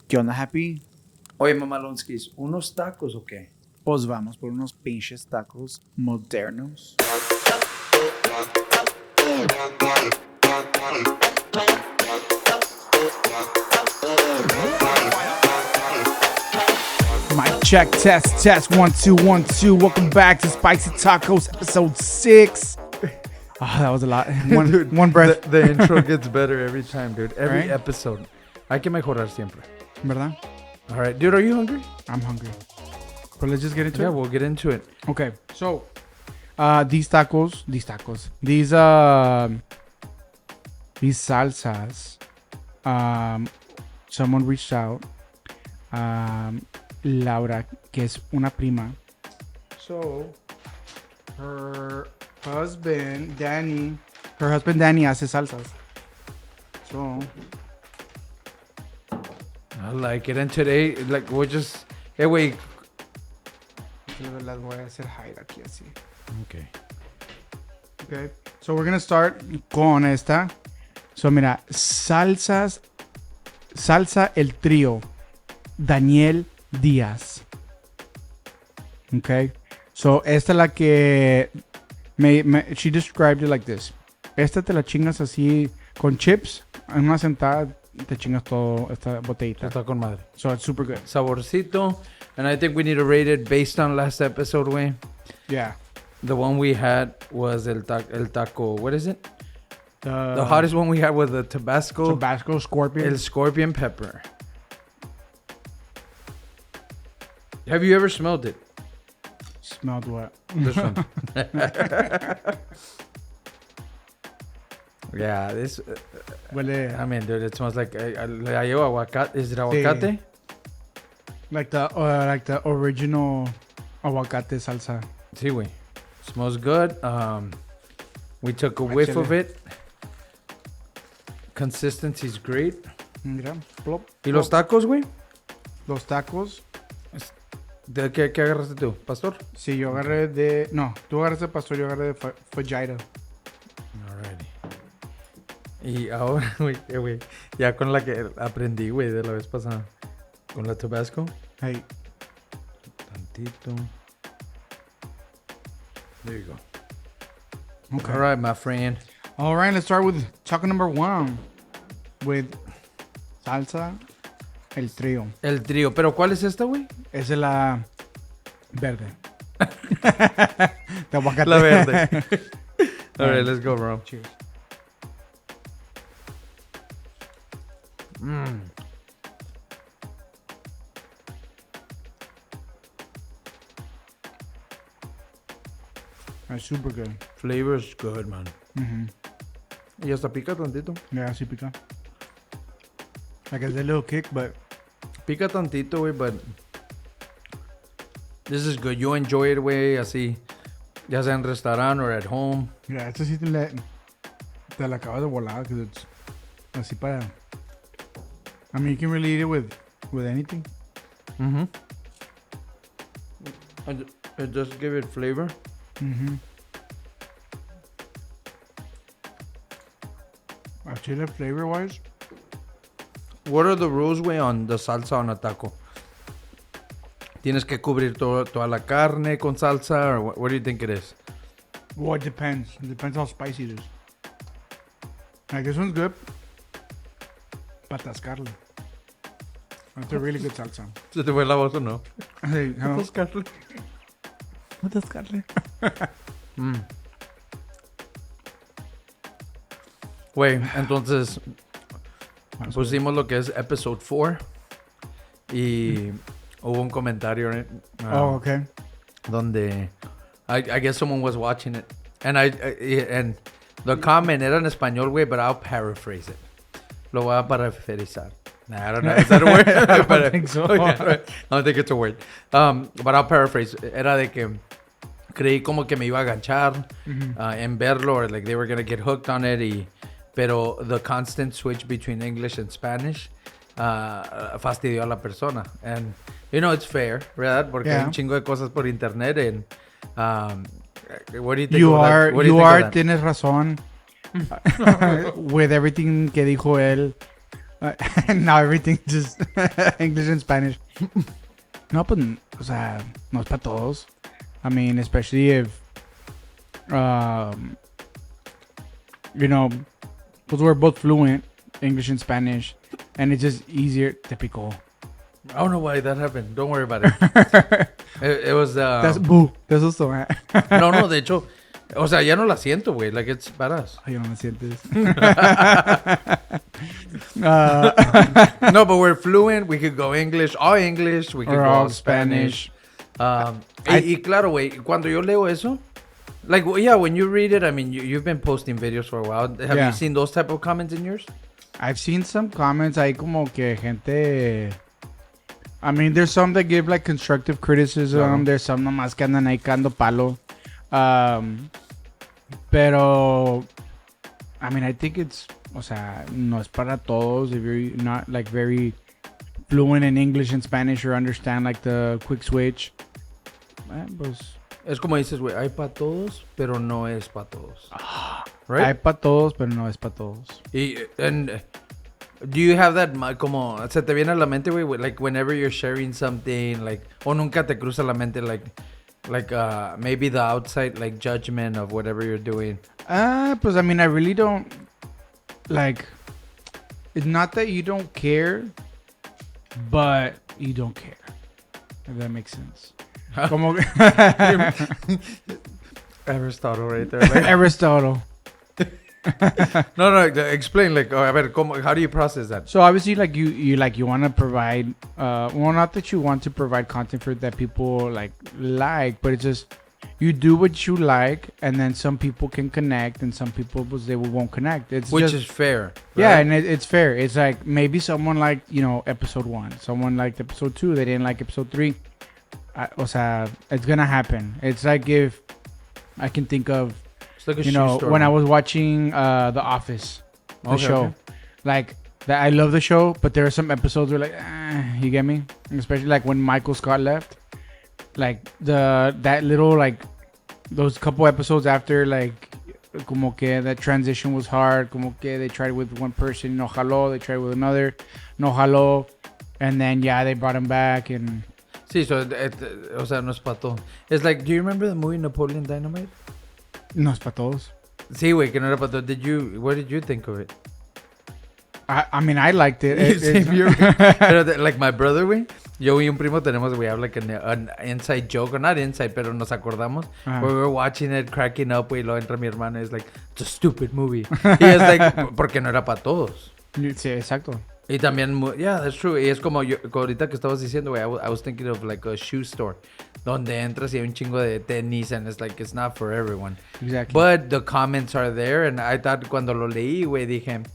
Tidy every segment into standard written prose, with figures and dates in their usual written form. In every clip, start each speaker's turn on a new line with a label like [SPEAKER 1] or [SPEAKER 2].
[SPEAKER 1] ¿Qué onda, Happy?
[SPEAKER 2] Oye, Mamalonskis, ¿unos tacos o qué?
[SPEAKER 1] Pues vamos por unos pinches tacos modernos. Mic check, test, 1, 2, 1, 2. Welcome back to Spicy Tacos, episode 6. Oh, that was a lot.
[SPEAKER 2] Dude,
[SPEAKER 1] one breath.
[SPEAKER 2] The intro gets better every time, dude. Every
[SPEAKER 1] Right?
[SPEAKER 2] episode. Hay que mejorar siempre.
[SPEAKER 1] ¿Verdad?
[SPEAKER 2] All right, dude, are you hungry?
[SPEAKER 1] I'm hungry. But let's just get into
[SPEAKER 2] Yeah,
[SPEAKER 1] it.
[SPEAKER 2] we'll get into it.
[SPEAKER 1] Okay, so these salsas, someone reached out, Laura, que es una prima. So her husband Danny hace salsas. So
[SPEAKER 2] I like it. And today, like, we're just... Hey, wait.
[SPEAKER 1] las voy a hacer hide aquí así.
[SPEAKER 2] Okay.
[SPEAKER 1] Okay, so we're gonna start con esta. So mira, salsa el trío, Daniel Diaz. Okay, so esta es la que she described it like this. Esta te la chingas así con chips, en una sentada te chingas todo esta botellita.
[SPEAKER 2] Está con madre.
[SPEAKER 1] So it's super good.
[SPEAKER 2] Saborcito. And I think we need to rate it based on last episode, way.
[SPEAKER 1] Yeah.
[SPEAKER 2] The one we had was el taco. What is it? The hottest one we had was the Tabasco
[SPEAKER 1] Scorpion.
[SPEAKER 2] El Scorpion Pepper. Have you ever smelled it?
[SPEAKER 1] Smelled what?
[SPEAKER 2] This one. Yeah, this.
[SPEAKER 1] Huele
[SPEAKER 2] I mean, dude, it smells like. I llevo aguacate. Is it aguacate?
[SPEAKER 1] like the original aguacate salsa.
[SPEAKER 2] Sí, güey. Smells good. We took a whiff of it. Consistency's great.
[SPEAKER 1] Mira, plop,
[SPEAKER 2] ¿Y los tacos, güey?
[SPEAKER 1] los tacos.
[SPEAKER 2] ¿De qué agarraste tú? ¿Pastor?
[SPEAKER 1] Sí, yo agarré de... No, tú agarraste de pastor, yo agarré de 𝙃𝙤𝙪.
[SPEAKER 2] Alrighty. Y ahora, güey, ya con la que aprendí, güey, de la vez pasada. Con la Tabasco.
[SPEAKER 1] Hey.
[SPEAKER 2] Tantito. There you go.
[SPEAKER 1] Okay.
[SPEAKER 2] All right, my friend.
[SPEAKER 1] All right, let's start with taco number 1. With salsa el trío.
[SPEAKER 2] El trío. ¿Pero cuál es esta, güey?
[SPEAKER 1] Esa es la verde. De aguacate.
[SPEAKER 2] La verde. All right, let's go, bro.
[SPEAKER 1] Cheers. That's super good.
[SPEAKER 2] Flavor's good, man.
[SPEAKER 1] Mm-hmm.
[SPEAKER 2] Y hasta pica tantito.
[SPEAKER 1] Yeah, sí pica. Like it's a little kick, but...
[SPEAKER 2] Pica tantito, güey, but... This is good. You enjoy it, güey, así. Ya sea en restaurante or at home.
[SPEAKER 1] Mira, esta sí te la acabas de volar, because it's así para... I mean, you can really eat it with anything.
[SPEAKER 2] Mm-hmm. And it just give it flavor.
[SPEAKER 1] Mm-hmm. Actually, flavor-wise,
[SPEAKER 2] What are the rules, güey, on the salsa on a taco? ¿Tienes que cubrir toda la carne con salsa? Or what do you think it is?
[SPEAKER 1] well, it depends. It depends how spicy it is. Like, this one's good. Para atascarle. It's a really good salsa.
[SPEAKER 2] ¿Se te fue la voz o no?
[SPEAKER 1] Hey, how?
[SPEAKER 2] Atascarle.
[SPEAKER 1] Atascarle.
[SPEAKER 2] Güey, entonces pusimos lo que es episode 4 y hubo un comentario
[SPEAKER 1] Oh, okay.
[SPEAKER 2] donde I guess someone was watching it and and the comment era en español, güey, but I'll paraphrase it. Lo voy a parafrasear. Nah, I don't know. Is that a word?
[SPEAKER 1] I don't think so.
[SPEAKER 2] Yeah, right. I don't think it's a word. But I'll paraphrase. Era de que creí como que me iba a ganchar en verlo, or like they were gonna get hooked on it. Pero the constant switch between English and Spanish fastidió a la persona. And, you know, it's fair, ¿verdad? Porque hay un chingo de cosas por internet. And, what do you think of that?
[SPEAKER 1] Tienes razón. With everything que dijo él. And now everything just English and Spanish. No, pues, o sea, no es para todos. I mean, especially if, you know, because we're both fluent English and Spanish, and it's just easier. Typical.
[SPEAKER 2] I don't know why that happened. Don't worry about it. It was.
[SPEAKER 1] That's boo. That's also.
[SPEAKER 2] No, de hecho. O sea, ya no la siento, güey. Like, it's badass.
[SPEAKER 1] Ay, yo no me sientes.
[SPEAKER 2] No, but we're fluent. We could go English, all English. We could
[SPEAKER 1] Or
[SPEAKER 2] go
[SPEAKER 1] all
[SPEAKER 2] Spanish. Y claro, güey, cuando yo leo eso, like, yeah, when you read it, I mean, you've been posting videos for a while. Have you seen those type of comments in yours?
[SPEAKER 1] I've seen some comments. Hay como que gente. I mean, there's some that give like constructive criticism.
[SPEAKER 2] Claro.
[SPEAKER 1] There's some nomás que andan ahí cando palo. Pero, I mean, I think it's, o sea, no es para todos. If you're not like very fluent in English and Spanish or understand like the quick switch, pues.
[SPEAKER 2] Es como dices, güey, hay para todos, pero no es para todos. Right?
[SPEAKER 1] Hay para todos, pero no es para todos.
[SPEAKER 2] And do you have that, como, se te viene a la mente, güey, like whenever you're sharing something, like, o nunca te cruza la mente, like maybe the outside, like, judgment of whatever you're doing?
[SPEAKER 1] Pues, I mean, I really don't, like, it's not that you don't care, but you don't care. If that makes sense. Como
[SPEAKER 2] Aristotle right there. Like.
[SPEAKER 1] Aristotle.
[SPEAKER 2] No, explain, like, a ver, how do you process that?
[SPEAKER 1] So obviously, like you want to provide, well, not that you want to provide content for that people like, but it's just you do what you like, and then some people can connect, and some people they won't connect.
[SPEAKER 2] Which is fair. Right?
[SPEAKER 1] Yeah, and it's fair. It's like maybe someone liked, episode 1, someone liked episode 2, they didn't like episode 3. O sea, it's gonna happen. It's like if I can think of.
[SPEAKER 2] Like
[SPEAKER 1] when I was watching The Office, the show, okay. Like that, I love the show, but there are some episodes where like, you get me? Especially like when Michael Scott left, like that little like those couple episodes after, like como que that transition was hard, como que they tried with one person, no jaló, they tried with another, no jaló, and then they brought him back and.
[SPEAKER 2] Sí, so o sea, no es para todo. It's like, do you remember the movie Napoleon Dynamite?
[SPEAKER 1] No es para todos.
[SPEAKER 2] Sí, güey, que no era para todos. What did you think of it?
[SPEAKER 1] I mean, I liked it.
[SPEAKER 2] Like my brother, güey. Yo y un primo tenemos, we have like an inside joke, or not inside, pero nos acordamos. Where we were watching it, cracking up, güey. Luego entra mi hermano, es like, it's a stupid movie. Y es like, porque no era para todos.
[SPEAKER 1] Sí, exacto.
[SPEAKER 2] Y también, yeah, that's true. Y es como ahorita que estabas diciendo, güey, I was thinking of like a shoe store. Donde entras y hay un chingo de tenis, and it's like, it's not for everyone.
[SPEAKER 1] Exactly.
[SPEAKER 2] But the comments are there, and I thought cuando lo leí, güey, dije,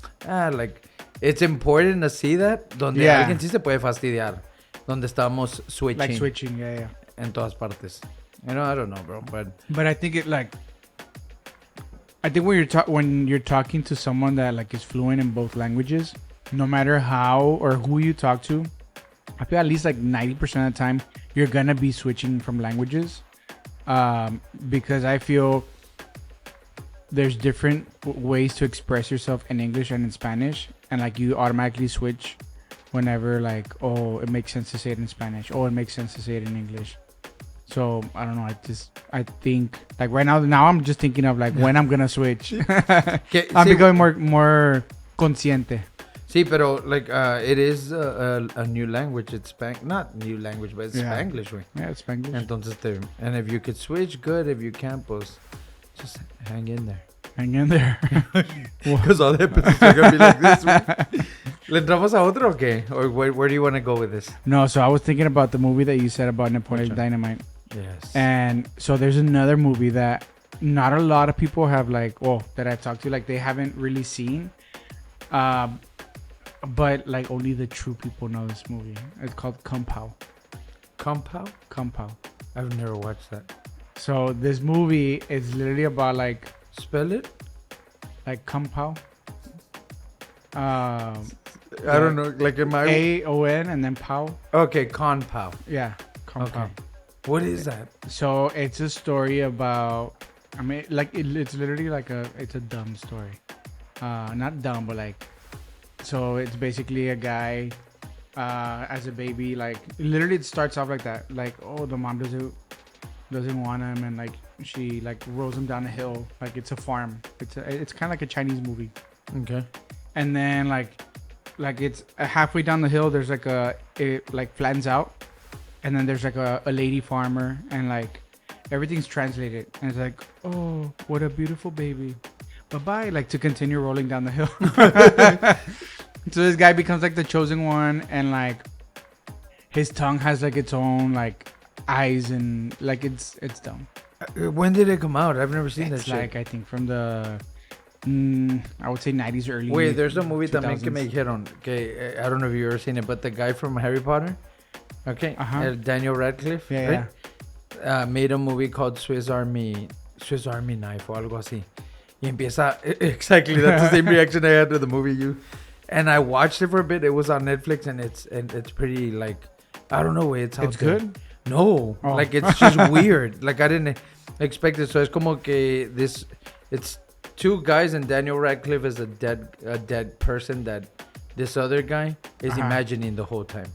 [SPEAKER 2] like, it's important to see that. Donde alguien sí se puede fastidiar. Donde estamos switching.
[SPEAKER 1] Like switching, yeah.
[SPEAKER 2] En todas partes. You know, I don't know, bro,
[SPEAKER 1] But I think I think when you're talking to someone that like is fluent in both languages, no matter how or who you talk to, I feel at least like 90% of the time you're gonna be switching from languages, because I feel there's different ways to express yourself in English and in Spanish, and like you automatically switch whenever like, oh, it makes sense to say it in Spanish, oh, it makes sense to say it in English. So I don't know. I think like right now I'm just thinking of like when I'm gonna switch. I'm becoming more consciente.
[SPEAKER 2] Sí, pero like it is a new language. It's not new language, but it's Spanglish, güey.
[SPEAKER 1] Yeah, it's Spanglish.
[SPEAKER 2] Entonces, and if you could switch, good. If you can't, pues just hang in there.
[SPEAKER 1] Hang in there.
[SPEAKER 2] Because all the episodes are gonna be like this. ¿Le entramos a otro o qué? Or where do you want to go with this?
[SPEAKER 1] No, so I was thinking about the movie that you said about Napoleon Dynamite.
[SPEAKER 2] Yes.
[SPEAKER 1] And so there's another movie that not a lot of people have that I talked to, like they haven't really seen. But like only the true people know this movie. It's called 𝙏𝙤𝙥𝙀. 𝙏𝙀.
[SPEAKER 2] I've never watched that.
[SPEAKER 1] So this movie is literally about like...
[SPEAKER 2] Spell it?
[SPEAKER 1] Like 𝙏𝙀.
[SPEAKER 2] I don't know. Like am I...
[SPEAKER 1] A-O-N and then Pow.
[SPEAKER 2] Okay, 𝙏𝙀.
[SPEAKER 1] Yeah, 𝙏𝙀.
[SPEAKER 2] Okay. What is that?
[SPEAKER 1] So it's a story about... I mean, like it's literally like it's a dumb story. Not dumb, but like... So it's basically a guy as a baby, like literally it starts off like that, like, oh, the mom doesn't want him, and like she like rolls him down a hill, like it's a farm. It's kind of like a Chinese movie.
[SPEAKER 2] Okay.
[SPEAKER 1] And then like it's halfway down the hill, there's like it like flattens out, and then there's like a lady farmer, and like everything's translated, and it's like, oh, what a beautiful baby, bye-bye, like to continue rolling down the hill. So this guy becomes like the chosen one, and like his tongue has like its own like eyes, and like it's dumb.
[SPEAKER 2] When did it come out? I've never seen that
[SPEAKER 1] It's
[SPEAKER 2] shit.
[SPEAKER 1] like, I think from the I would say 90s, early.
[SPEAKER 2] Wait, there's a movie
[SPEAKER 1] 2000s.
[SPEAKER 2] también que me dijeron. Okay, I don't know if you've ever seen it, but the guy from Harry Potter, okay, Daniel Radcliffe,
[SPEAKER 1] Yeah,
[SPEAKER 2] right? Made a movie called Swiss Army Knife o algo así. Y empieza exactly that's the same reaction I had to the movie. And I watched it for a bit. It was on Netflix, and it's pretty like, I don't know, it's out
[SPEAKER 1] It's
[SPEAKER 2] there.
[SPEAKER 1] good?
[SPEAKER 2] No,
[SPEAKER 1] Oh.
[SPEAKER 2] like it's just weird. Like I didn't expect it. So it's como que it's two guys, and Daniel Radcliffe is a dead person that this other guy is imagining the whole time.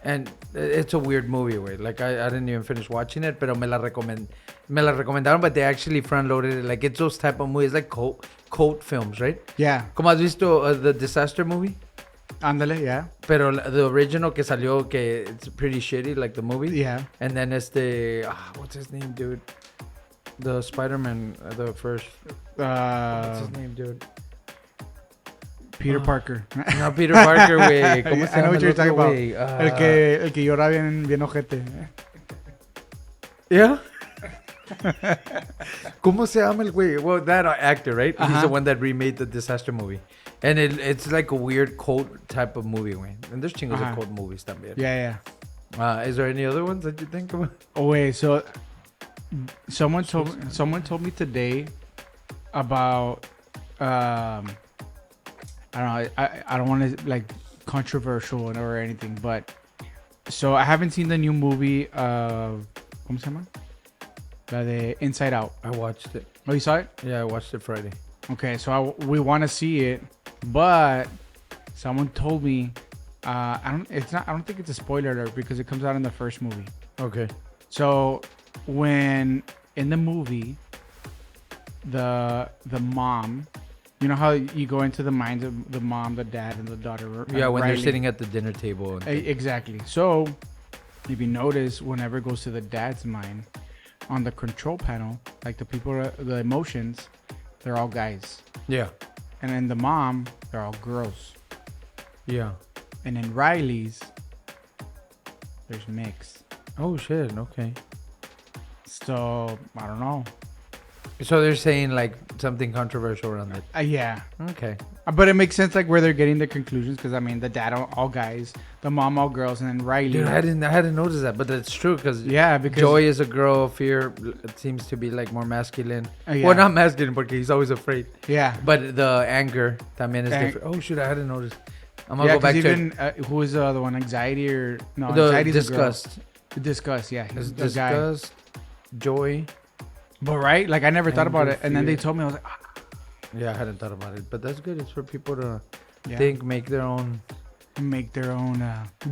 [SPEAKER 2] And it's a weird movie, way. Like I didn't even finish watching it, pero me la recomendaron, but they actually front loaded it. Like it's those type of movies, like cult films, right?
[SPEAKER 1] Yeah.
[SPEAKER 2] Como has visto the Disaster movie?
[SPEAKER 1] Ándale, yeah.
[SPEAKER 2] Pero the original que salió, que it's pretty shitty, like the movie.
[SPEAKER 1] Yeah.
[SPEAKER 2] And then what's his name, dude? The Spider-Man, the first. What's his name, dude?
[SPEAKER 1] Peter Parker.
[SPEAKER 2] No, Peter Parker, güey. ¿Cómo se
[SPEAKER 1] I know
[SPEAKER 2] llama
[SPEAKER 1] what
[SPEAKER 2] el
[SPEAKER 1] you're
[SPEAKER 2] otro,
[SPEAKER 1] talking about.
[SPEAKER 2] güey?
[SPEAKER 1] El que llora bien ojete.
[SPEAKER 2] Yeah? ¿Cómo se llama el güey? Well, that actor, right? He's the one that remade the Disaster movie. And it's like a weird cult type of movie, güey. And there's chingos of cult movies también.
[SPEAKER 1] Yeah.
[SPEAKER 2] Is there any other ones that you think about?
[SPEAKER 1] Oh, wait, so someone told me today about I don't know, I don't want to like controversial or anything, but so I haven't seen the new movie of ¿cómo se llama? La de Inside Out.
[SPEAKER 2] I watched it.
[SPEAKER 1] Oh, you saw it?
[SPEAKER 2] Yeah, I watched it Friday.
[SPEAKER 1] Okay, so we want to see it, but someone told me I don't think it's a spoiler alert because it comes out in the first movie.
[SPEAKER 2] Okay.
[SPEAKER 1] So when in the movie the mom, you know how you go into the minds of the mom, the dad, and the daughter.
[SPEAKER 2] Yeah, when
[SPEAKER 1] Riley.
[SPEAKER 2] they're sitting at the dinner table.
[SPEAKER 1] Exactly. So if you notice, whenever it goes to the dad's mind, on the control panel, like the people, the emotions, they're all guys.
[SPEAKER 2] Yeah.
[SPEAKER 1] And then the mom, they're all girls.
[SPEAKER 2] Yeah.
[SPEAKER 1] And then Riley's, there's mix.
[SPEAKER 2] Oh, shit. Okay.
[SPEAKER 1] So I don't know.
[SPEAKER 2] So they're saying like something controversial around it.
[SPEAKER 1] Yeah.
[SPEAKER 2] Okay.
[SPEAKER 1] But it makes sense like where they're getting the conclusions, because I mean the dad all guys, the mom all girls, and then Riley.
[SPEAKER 2] Dude, I hadn't noticed that, but that's true because
[SPEAKER 1] because
[SPEAKER 2] Joy is a girl. Fear it seems to be like more masculine.
[SPEAKER 1] Yeah.
[SPEAKER 2] Well, not masculine because he's always afraid.
[SPEAKER 1] Yeah.
[SPEAKER 2] But the anger también is different. Oh shit, I hadn't noticed. I'm gonna go back
[SPEAKER 1] even,
[SPEAKER 2] to
[SPEAKER 1] who is the other one? Anxiety or no?
[SPEAKER 2] the
[SPEAKER 1] Anxiety's
[SPEAKER 2] disgust.
[SPEAKER 1] Disgust. Yeah.
[SPEAKER 2] It's
[SPEAKER 1] The guy.
[SPEAKER 2] disgust. Joy.
[SPEAKER 1] But right, like I never thought about it, and then they
[SPEAKER 2] fear.
[SPEAKER 1] told me, I was like,
[SPEAKER 2] Yeah, I hadn't thought about it, but that's good. It's for people to
[SPEAKER 1] yeah,
[SPEAKER 2] think, make their own.
[SPEAKER 1] make their own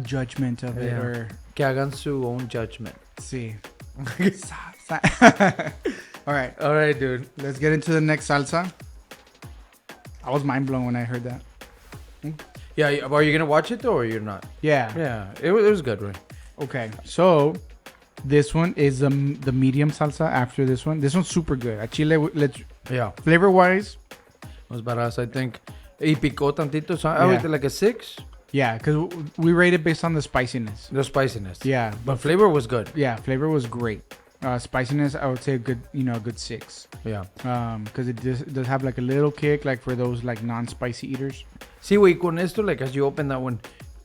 [SPEAKER 1] judgment of it,
[SPEAKER 2] Yeah.
[SPEAKER 1] or
[SPEAKER 2] Que hagan su own judgment.
[SPEAKER 1] see. All right,
[SPEAKER 2] All right, dude.
[SPEAKER 1] let's get into the next salsa. I was mind blown when I heard that.
[SPEAKER 2] Yeah, are you gonna watch it though, or you're not?
[SPEAKER 1] Yeah.
[SPEAKER 2] Yeah, it was good, right?
[SPEAKER 1] Okay, so this one is the medium salsa. After this one, this one's super good. At Chile,
[SPEAKER 2] Yeah,
[SPEAKER 1] flavor wise,
[SPEAKER 2] was badass, I think. Y picó tantito, so I would say like a 6.
[SPEAKER 1] yeah, because we rate it based on the spiciness.
[SPEAKER 2] The spiciness.
[SPEAKER 1] Yeah,
[SPEAKER 2] But flavor was good.
[SPEAKER 1] yeah, flavor was great. Spiciness, I would say a good 6.
[SPEAKER 2] Yeah.
[SPEAKER 1] Because it does have like a little kick, like for those like non-spicy eaters.
[SPEAKER 2] See, wait, con esto, like as you open that one,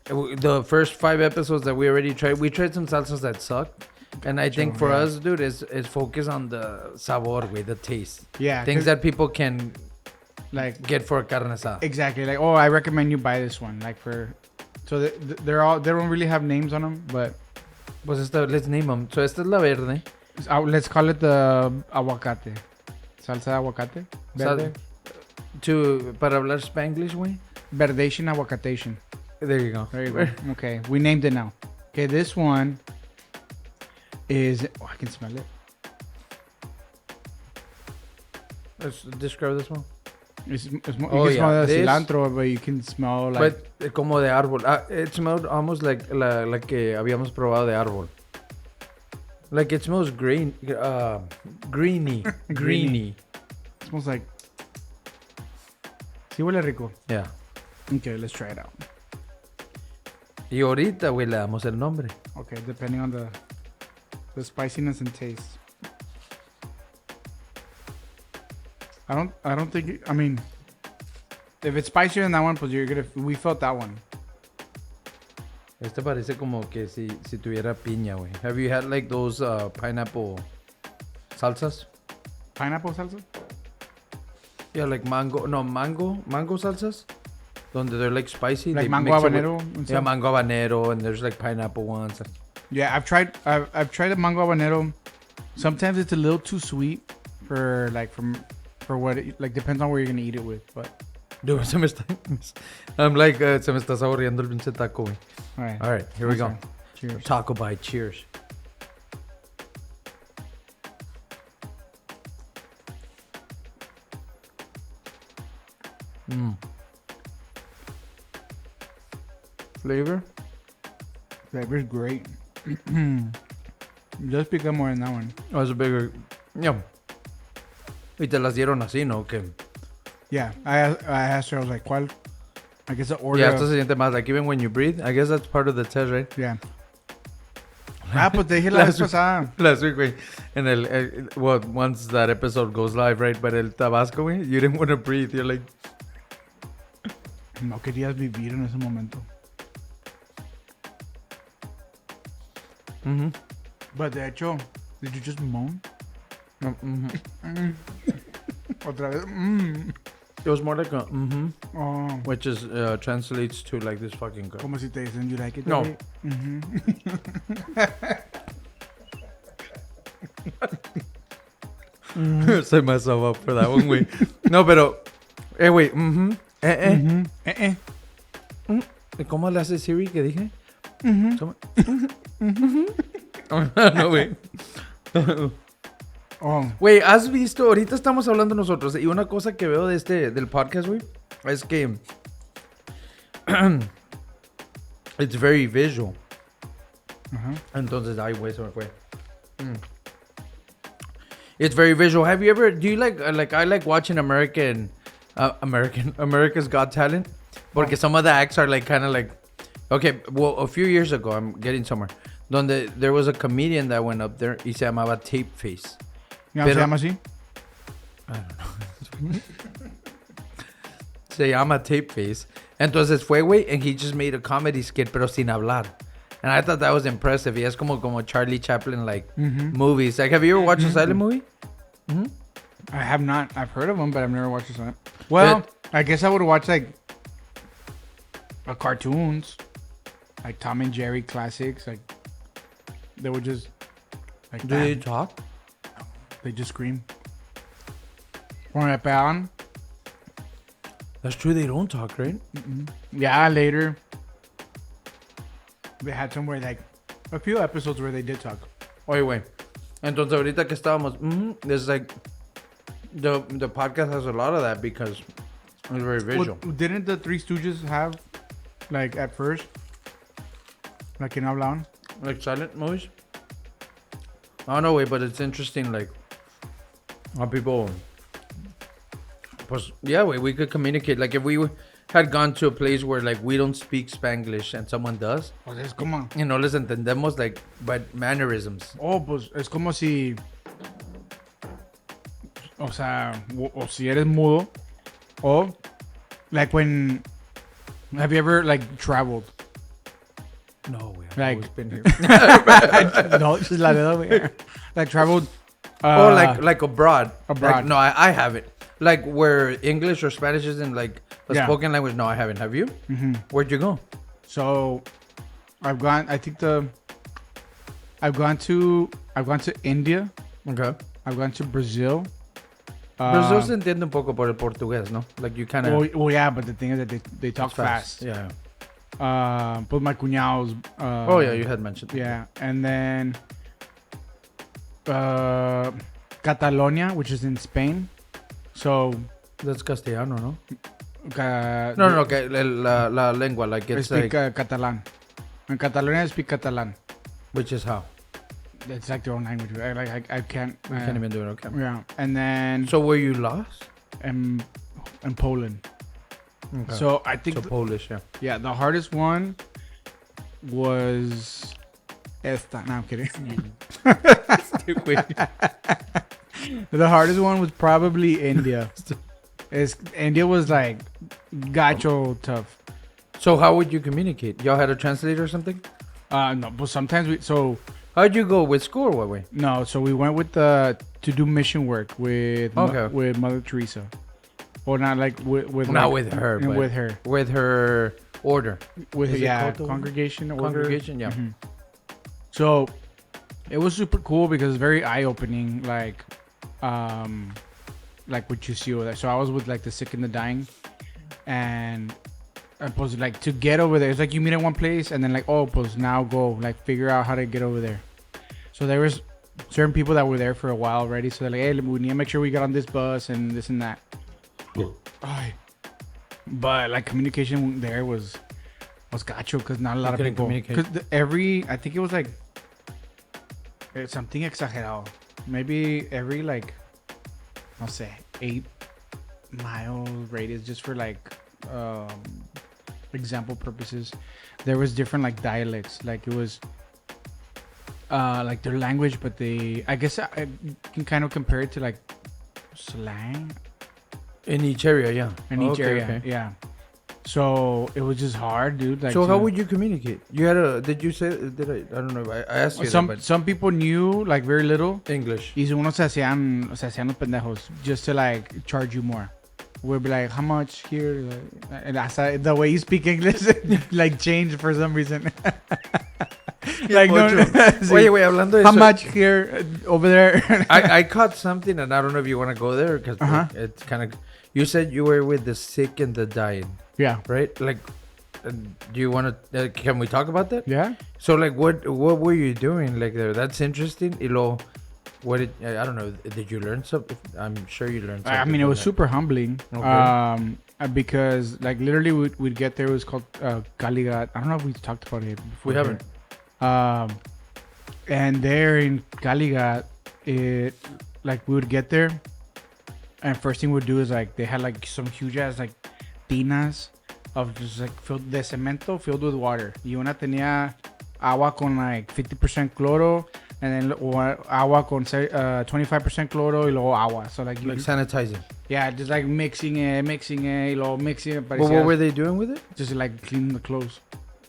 [SPEAKER 2] the first 5 episodes that we already tried, we tried some salsas that sucked. And I think for us, dude, is focus on the sabor, way, the taste.
[SPEAKER 1] Yeah,
[SPEAKER 2] Things that people can
[SPEAKER 1] like
[SPEAKER 2] get for a carne asada.
[SPEAKER 1] exactly like, oh, I recommend you buy this one, like for. So they're all, they don't really have names on them, but
[SPEAKER 2] Pues let's name them. So esta es la verde.
[SPEAKER 1] let's call it the aguacate, salsa de aguacate. Verde.
[SPEAKER 2] Para hablar Spanglish, güey.
[SPEAKER 1] 𝙏𝙤𝙤𝙪 aguacatation.
[SPEAKER 2] There you go.
[SPEAKER 1] There you go. Okay, we named it now. Okay, this one is... Oh, I can smell it.
[SPEAKER 2] Let's describe this one.
[SPEAKER 1] You can
[SPEAKER 2] Oh,
[SPEAKER 1] smell the
[SPEAKER 2] this-
[SPEAKER 1] cilantro, but you can smell like...
[SPEAKER 2] But como de árbol. It smelled almost like la que habíamos probado de árbol. Like it smells greeny.
[SPEAKER 1] Greeny.
[SPEAKER 2] It
[SPEAKER 1] smells like... Sí huele rico.
[SPEAKER 2] Yeah.
[SPEAKER 1] Okay, let's try it out.
[SPEAKER 2] Y ahorita, güey, le damos el nombre.
[SPEAKER 1] Okay, depending on the spiciness and taste. I don't think... I mean... If it's spicier than that one, pues you're gonna... We felt that one.
[SPEAKER 2] Este parece como que si tuviera piña, güey. Have you had like those pineapple salsas?
[SPEAKER 1] Pineapple salsa?
[SPEAKER 2] Yeah, like mango salsas? Donde they're like spicy.
[SPEAKER 1] Like
[SPEAKER 2] they
[SPEAKER 1] mango
[SPEAKER 2] mix it
[SPEAKER 1] habanero?
[SPEAKER 2] with-
[SPEAKER 1] and
[SPEAKER 2] Yeah,
[SPEAKER 1] stuff?
[SPEAKER 2] mango habanero, and there's like pineapple ones.
[SPEAKER 1] Yeah, I've tried the mango habanero. Sometimes it's a little too sweet for what it, like depends on where you're gonna eat it with, but
[SPEAKER 2] Dude, se me está... I'm like, se me está saboreando el pinche taco, güey.
[SPEAKER 1] all
[SPEAKER 2] All right, here we go.
[SPEAKER 1] Cheers.
[SPEAKER 2] Taco bite, cheers. Flavor?
[SPEAKER 1] Flavor's great. Just pick up more than that one.
[SPEAKER 2] Oh, it's a bigger... Yeah. Y te las dieron así, ¿no? Que...
[SPEAKER 1] Yeah, I asked her. I was like, "¿Cuál?" I guess the order.
[SPEAKER 2] Yeah, esto se siente más. Like even when you breathe, I guess that's part of the test, right?
[SPEAKER 1] Yeah. Pues te dije la vez pasada.
[SPEAKER 2] Last week, güey, well, once that episode goes live, right? But el Tabasco, güey, you didn't want to breathe. You're like...
[SPEAKER 1] No querías vivir en ese momento.
[SPEAKER 2] Mm-hmm.
[SPEAKER 1] But de hecho, did you just moan? Otra vez.
[SPEAKER 2] It was more like a
[SPEAKER 1] Oh.
[SPEAKER 2] which is translates to like this fucking girl.
[SPEAKER 1] Como si te dicen, you like it?
[SPEAKER 2] No.
[SPEAKER 1] Daddy?"
[SPEAKER 2] Set myself up for that one, güey. No, pero... güey. ¿Cómo le hace Siri que dije? No, güey.
[SPEAKER 1] Oh.
[SPEAKER 2] Güey, ¿has visto? Ahorita estamos hablando nosotros. Y una cosa que veo del podcast, güey, es que... it's very visual. Entonces, ay, güey, se me fue. It's very visual. Have you ever... Do you like I like watching America's Got Talent? Porque some of the acts are like kind of like... Okay, well, a few years ago, I'm getting somewhere. Donde there was a comedian that went up there y se llamaba Tape Face.
[SPEAKER 1] ¿Ya
[SPEAKER 2] Pero-
[SPEAKER 1] se llama así?
[SPEAKER 2] I don't know. Se llama Tape Face. Entonces fue, güey, and he just made a comedy skit, pero sin hablar. And I thought that was impressive. Y es como Charlie Chaplin, like, movies. Like, have you ever watched a silent movie?
[SPEAKER 1] I have not. I've heard of them, but I've never watched this one. Well, I guess I would watch like cartoons, like Tom and Jerry classics. Like they would just like
[SPEAKER 2] Do
[SPEAKER 1] that.
[SPEAKER 2] they talk?
[SPEAKER 1] They just scream. Cuando le pegaban.
[SPEAKER 2] That's true, they don't talk, right?
[SPEAKER 1] Yeah, later they had somewhere like a few episodes where they did talk.
[SPEAKER 2] Oye, güey. Entonces, ahorita que estábamos, there's like, the podcast has a lot of that because it's very visual.
[SPEAKER 1] Well, didn't the Three Stooges have like at first, like que no hablaban?
[SPEAKER 2] Like silent movies? I don't know, way, but it's interesting, like, how people... Pues, yeah, we could communicate. Like, if we had gone to a place where, like, we don't speak Spanglish and someone does,
[SPEAKER 1] Pues es como,
[SPEAKER 2] y no les entendemos, like, but mannerisms.
[SPEAKER 1] pues es como si, o sea, o si eres mudo, o like when, have you ever like traveled?
[SPEAKER 2] No, way. I've
[SPEAKER 1] Like-
[SPEAKER 2] always been here.
[SPEAKER 1] No, just la dedo, güey. Like traveled.
[SPEAKER 2] Oh, like abroad.
[SPEAKER 1] Abroad.
[SPEAKER 2] Like, no, I haven't. Like, where English or Spanish isn't, like, a
[SPEAKER 1] Yeah.
[SPEAKER 2] spoken language. No, I haven't. Have you? Mm-hmm. Where'd you go?
[SPEAKER 1] So, I've gone. I think I've gone to India.
[SPEAKER 2] Okay.
[SPEAKER 1] I've gone to Brazil,
[SPEAKER 2] Brazil se entiende un poco por el portugués, ¿no? Like you kind of...
[SPEAKER 1] Well, yeah, but the thing is that they talk fast.
[SPEAKER 2] Yeah.
[SPEAKER 1] But my cuñados.
[SPEAKER 2] Oh, yeah, you had mentioned.
[SPEAKER 1] Yeah, and then Catalonia, which is in Spain. So
[SPEAKER 2] That's castellano, no?
[SPEAKER 1] No,
[SPEAKER 2] No, okay, la lengua, like it's
[SPEAKER 1] speak
[SPEAKER 2] like...
[SPEAKER 1] Catalan. In Catalonia, they speak Catalan.
[SPEAKER 2] Which is how?
[SPEAKER 1] It's like their own language. I can't.
[SPEAKER 2] You can't even do it, okay.
[SPEAKER 1] Yeah, and then
[SPEAKER 2] So were you lost?
[SPEAKER 1] in Poland.
[SPEAKER 2] Okay.
[SPEAKER 1] So I think
[SPEAKER 2] Polish, yeah.
[SPEAKER 1] yeah, the hardest one was esta. No, I'm kidding. The hardest one was probably India. India was like gacho tough.
[SPEAKER 2] So how would you communicate? Y'all had a translator or something?
[SPEAKER 1] No, but sometimes
[SPEAKER 2] How'd you go with school? What way?
[SPEAKER 1] No, so we went with to do mission work with with Mother Teresa, or not like with
[SPEAKER 2] Not
[SPEAKER 1] like,
[SPEAKER 2] with her, but
[SPEAKER 1] with her
[SPEAKER 2] with her order.
[SPEAKER 1] with
[SPEAKER 2] Is it
[SPEAKER 1] yeah
[SPEAKER 2] called the
[SPEAKER 1] congregation order.
[SPEAKER 2] Congregation, yeah.
[SPEAKER 1] Mhm. So it was super cool because it's very eye opening, like what you see over there. So I was with like the sick and the dying, and I was like to get over there. It's like you meet at one place and then like pues now go like figure out how to get over there. So there was certain people that were there for a while already. So they're like, hey, we need to make sure we get on this bus and this and that. But like communication there was gacho because not a lot of
[SPEAKER 2] couldn't
[SPEAKER 1] people.
[SPEAKER 2] communicate.
[SPEAKER 1] Because I think it was like something exagerado. Maybe every like, I'll say 8-mile radius, just for like example purposes, there was different like dialects. Like it was like their language, but I guess I can kind of compare it to like slang
[SPEAKER 2] In each area, yeah.
[SPEAKER 1] in each
[SPEAKER 2] Okay,
[SPEAKER 1] area.
[SPEAKER 2] okay.
[SPEAKER 1] Yeah. So it was just hard, dude. Like,
[SPEAKER 2] So how would you communicate? You had a... Did you say... I don't know. I asked you that,
[SPEAKER 1] some people knew like very little.
[SPEAKER 2] but English.
[SPEAKER 1] Y unos se hacían los pendejos just to like charge you more. We'll be like, how much here? And the way you speak English like changed for some reason. Like no, sí.
[SPEAKER 2] Wait, hablando de
[SPEAKER 1] how
[SPEAKER 2] eso.
[SPEAKER 1] much here over there?
[SPEAKER 2] I caught something, and I don't know if you want to go there because it's kind of... You said you were with the sick and the dying,
[SPEAKER 1] Yeah.
[SPEAKER 2] right? Like, do you want to... can we talk about that?
[SPEAKER 1] Yeah.
[SPEAKER 2] So, like, what were you doing like there? That's interesting. I don't know. Did you learn something? I'm sure you learned something.
[SPEAKER 1] I mean, it was super humbling.
[SPEAKER 2] Okay.
[SPEAKER 1] Because like literally we'd get there. It was called 𝙃𝙤𝙣𝙪. I don't know if we talked about it before.
[SPEAKER 2] We haven't.
[SPEAKER 1] And there in 𝙃𝙤𝙣, like we would get there, and first thing we'd do is like they had like some huge ass like tinas of just like filled de cemento filled with water. Y una tenía agua con like 50% cloro, and then agua con 25% cloro y luego agua. So like
[SPEAKER 2] sanitizing.
[SPEAKER 1] Yeah, just like mixing it, y luego mixing it.
[SPEAKER 2] Well, what were they doing with it?
[SPEAKER 1] Just like cleaning the clothes.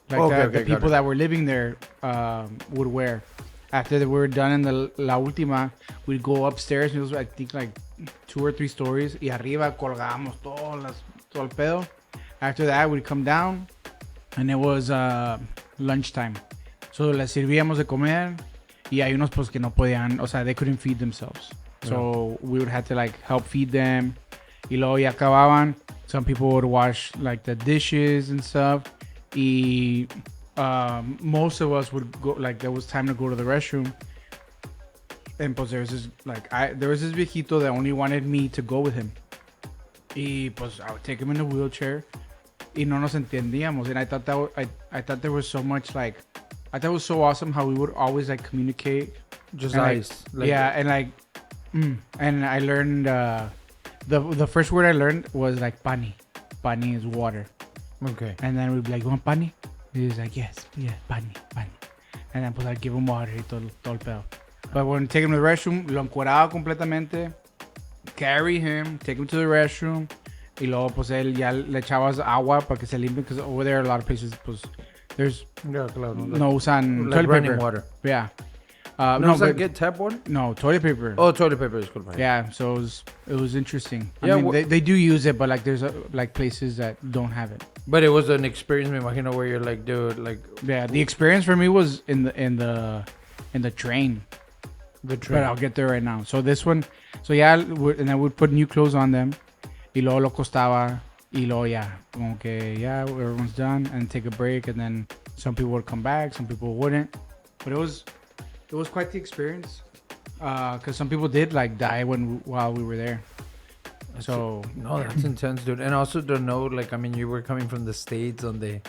[SPEAKER 1] Like
[SPEAKER 2] Okay,
[SPEAKER 1] the people that were living there would wear. After we were done in the La Última, we'd go upstairs. It was, I think, like 2 or 3 stories. Y arriba colgábamos todo el pedo. After that, we'd come down, and it was lunchtime. So les servíamos de comer, y hay unos pues que no podían, o sea, they couldn't feed themselves. So we would have to like help feed them. Y luego ya acababan. Some people would wash like the dishes and stuff. Y most of us would go, like there was time to go to the restroom. And pues there was this viejito that only wanted me to go with him. Y pues I would take him in a wheelchair. Y no nos entendíamos. And I thought there was so much like, I thought it was so awesome how we would always like communicate.
[SPEAKER 2] Just
[SPEAKER 1] and,
[SPEAKER 2] eyes.
[SPEAKER 1] Like, yeah, and like, and I learned the first word I learned was like pani. Pani is water.
[SPEAKER 2] Okay.
[SPEAKER 1] And then we'd be like, you want pani? He's like, yes, pani. And then pues I'd give him water y todo el pedo. But when take him to the restroom, lo encueraba completamente, carry him, take him to the restroom, y luego pues él ya le echabas agua para que se limpie, because over there a lot of places pues there's no usan
[SPEAKER 2] like
[SPEAKER 1] toilet
[SPEAKER 2] running
[SPEAKER 1] paper.
[SPEAKER 2] water.
[SPEAKER 1] Yeah.
[SPEAKER 2] No, but get tap water?
[SPEAKER 1] No, toilet paper.
[SPEAKER 2] Oh, toilet paper is cool.
[SPEAKER 1] Yeah, so it was interesting.
[SPEAKER 2] Yeah,
[SPEAKER 1] I mean, they do use it, but like there's like places that don't have it.
[SPEAKER 2] But it was an experience, me imagino, where you're like, dude, like...
[SPEAKER 1] Yeah, the experience for me was in the train.
[SPEAKER 2] The
[SPEAKER 1] But
[SPEAKER 2] train.
[SPEAKER 1] I'll get there right now. So this one, so yeah, and I would put new clothes on them. Y luego lo costaba. Y luego yeah, como que yeah, everyone's done and take a break, and then some people would come back, some people wouldn't. But it was quite the experience. Because some people did like die while we were there. So
[SPEAKER 2] no, that's intense, dude. And also to know, like, I mean, you were coming from the States on the,